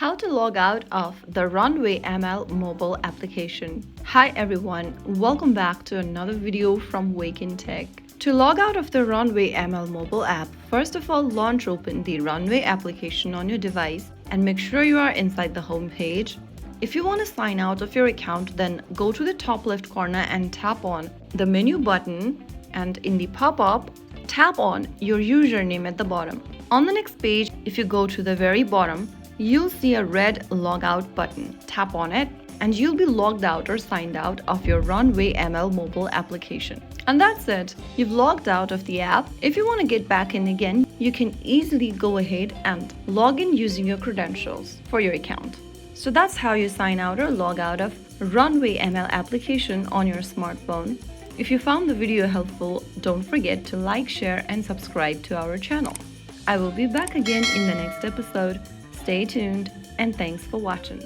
How to log out of the RunwayML mobile application. Hi everyone, welcome back to another video from Wake&Tech. To log out of the RunwayML mobile app, first of all launch open the Runway application on your device and make sure you are inside the home page. If you want to sign out of your account, then go to the top left corner and tap on the menu button, and in the pop-up, tap on your username at the bottom. On the next page, if you go to the very bottom, you'll see a red logout button. Tap on it and you'll be logged out or signed out of your RunwayML mobile application. And that's it. You've logged out of the app. If you want to get back in again, you can easily go ahead and log in using your credentials for your account. So that's how you sign out or log out of RunwayML application on your smartphone. If you found the video helpful, don't forget to like, share and subscribe to our channel. I will be back again in the next episode. Stay tuned and thanks for watching.